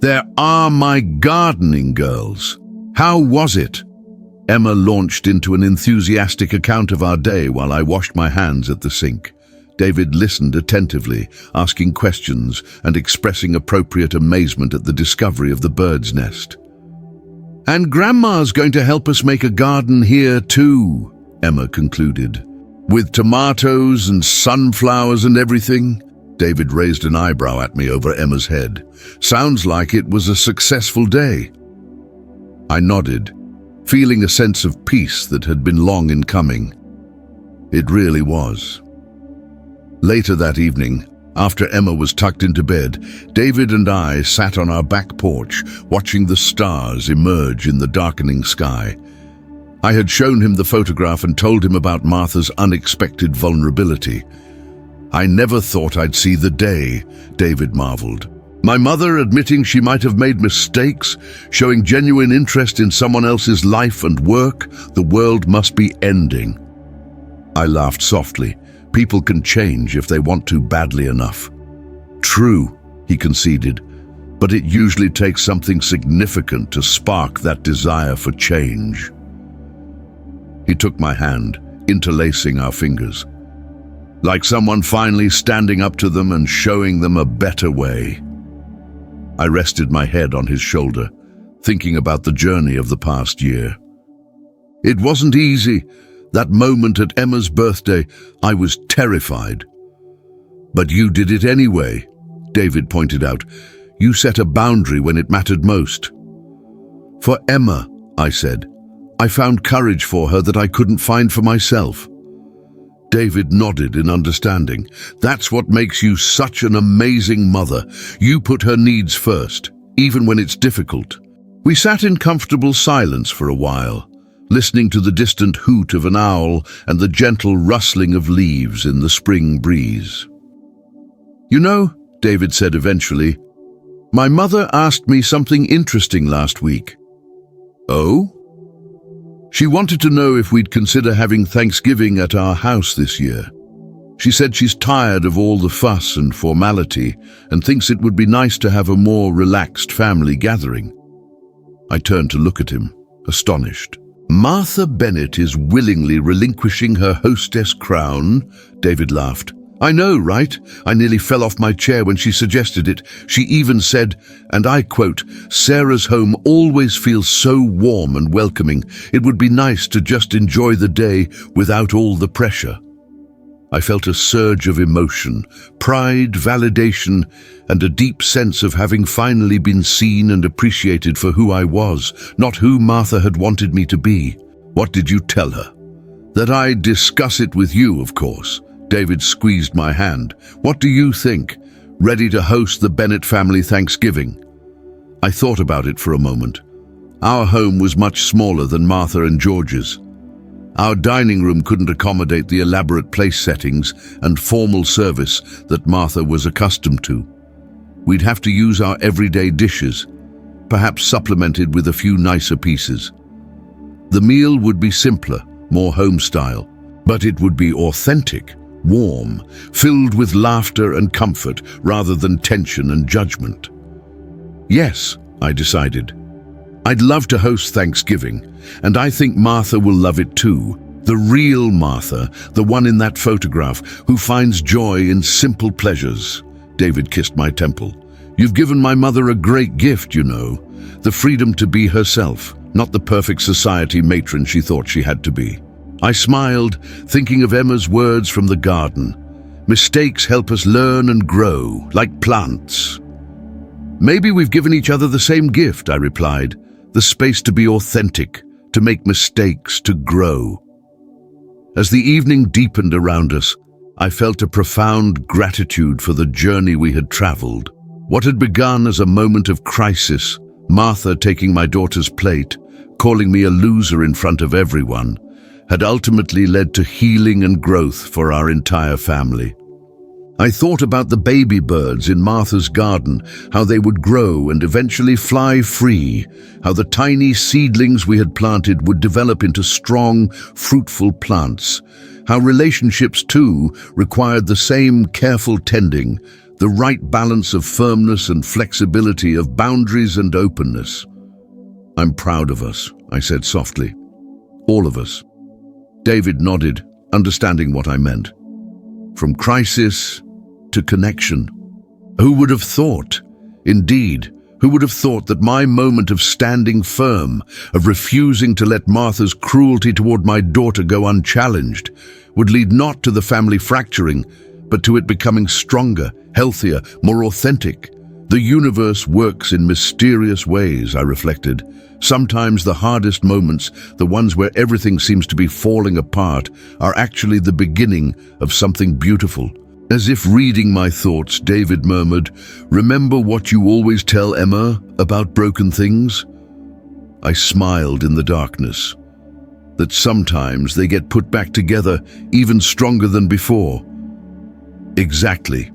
"There are my gardening girls. How was it?" Emma launched into an enthusiastic account of our day while I washed my hands at the sink. David listened attentively, asking questions and expressing appropriate amazement at the discovery of the bird's nest. "And Grandma's going to help us make a garden here too," Emma concluded. "With tomatoes and sunflowers and everything?" David raised an eyebrow at me over Emma's head. "Sounds like it was a successful day." I nodded, feeling a sense of peace that had been long in coming. It really was. Later that evening, after Emma was tucked into bed, David and I sat on our back porch, watching the stars emerge in the darkening sky. I had shown him the photograph and told him about Martha's unexpected vulnerability. "I never thought I'd see the day," David marveled. "My mother admitting she might have made mistakes, showing genuine interest in someone else's life and work. The world must be ending." I laughed softly. People can change if they want to badly enough. "True," he conceded, "but it usually takes something significant to spark that desire for change." He took my hand, interlacing our fingers, like someone finally standing up to them and showing them a better way. I rested my head on his shoulder, thinking about the journey of the past year. It wasn't easy. That moment at Emma's birthday, I was terrified. "But you did it anyway," David pointed out. "You set a boundary when it mattered most." "For Emma," I said. "I found courage for her that I couldn't find for myself." David nodded in understanding. "That's what makes you such an amazing mother. You put her needs first, even when it's difficult." We sat in comfortable silence for a while, listening to the distant hoot of an owl and the gentle rustling of leaves in the spring breeze. "You know," David said eventually, "my mother asked me something interesting last week." "Oh?" "She wanted to know if we'd consider having Thanksgiving at our house this year. She said she's tired of all the fuss and formality and thinks it would be nice to have a more relaxed family gathering." I turned to look at him, astonished. "Martha Bennett is willingly relinquishing her hostess crown?" David laughed. "I know, right? I nearly fell off my chair when she suggested it. She even said, and I quote, 'Sarah's home always feels so warm and welcoming. It would be nice to just enjoy the day without all the pressure.'" I felt a surge of emotion, pride, validation, and a deep sense of having finally been seen and appreciated for who I was, not who Martha had wanted me to be. "What did you tell her?" "That I'd discuss it with you, of course." David squeezed my hand. "What do you think? Ready to host the Bennett family Thanksgiving?" I thought about it for a moment. Our home was much smaller than Martha and George's. Our dining room couldn't accommodate the elaborate place settings and formal service that Martha was accustomed to. We'd have to use our everyday dishes, perhaps supplemented with a few nicer pieces. The meal would be simpler, more home-style, but it would be authentic, warm, filled with laughter and comfort rather than tension and judgment. Yes, I decided. I'd love to host Thanksgiving, and I think Martha will love it too. The real Martha, the one in that photograph, who finds joy in simple pleasures. David kissed my temple. "You've given my mother a great gift, you know. The freedom to be herself, not the perfect society matron she thought she had to be." I smiled, thinking of Emma's words from the garden. "Mistakes help us learn and grow, like plants." "Maybe we've given each other the same gift," I replied. "The space to be authentic, to make mistakes, to grow." As the evening deepened around us, I felt a profound gratitude for the journey we had traveled. What had begun as a moment of crisis, Martha taking my daughter's plate, calling me a loser in front of everyone, had ultimately led to healing and growth for our entire family. I thought about the baby birds in Martha's garden, how they would grow and eventually fly free, how the tiny seedlings we had planted would develop into strong, fruitful plants, how relationships too required the same careful tending, the right balance of firmness and flexibility, of boundaries and openness. "I'm proud of us," I said softly. "All of us." David nodded, understanding what I meant. From crisis to connection. Who would have thought? Indeed, who would have thought that my moment of standing firm, of refusing to let Martha's cruelty toward my daughter go unchallenged, would lead not to the family fracturing, but to it becoming stronger, healthier, more authentic? The universe works in mysterious ways, I reflected. Sometimes the hardest moments, the ones where everything seems to be falling apart, are actually the beginning of something beautiful. As if reading my thoughts, David murmured, "Remember what you always tell Emma about broken things?" I smiled in the darkness. That sometimes they get put back together even stronger than before. Exactly.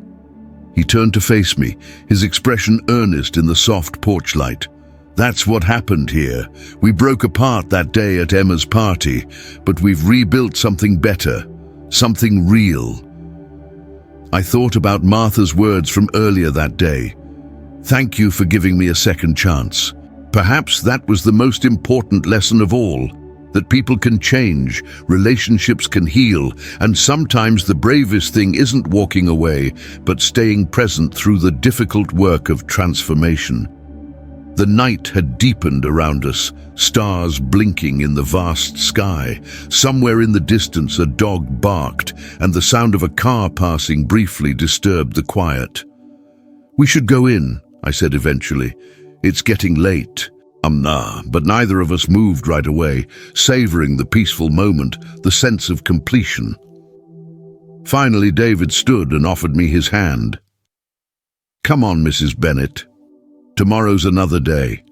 He turned to face me, his expression earnest in the soft porch light. "That's what happened here. We broke apart that day at Emma's party, but we've rebuilt something better, something real." I thought about Martha's words from earlier that day. "Thank you for giving me a second chance." Perhaps that was the most important lesson of all, that people can change, relationships can heal, and sometimes the bravest thing isn't walking away, but staying present through the difficult work of transformation. The night had deepened around us, stars blinking in the vast sky. Somewhere in the distance a dog barked, and the sound of a car passing briefly disturbed the quiet. "We should go in," I said eventually. "It's getting late." But neither of us moved right away, savoring the peaceful moment, the sense of completion. Finally, David stood and offered me his hand. "Come on, Mrs. Bennett. Tomorrow's another day."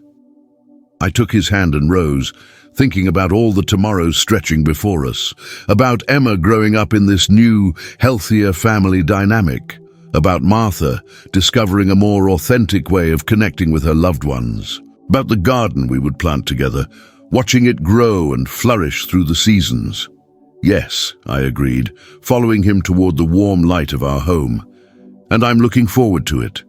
I took his hand and rose, thinking about all the tomorrows stretching before us, about Emma growing up in this new, healthier family dynamic, about Martha discovering a more authentic way of connecting with her loved ones, about the garden we would plant together, watching it grow and flourish through the seasons. "Yes," I agreed, following him toward the warm light of our home. "And I'm looking forward to it."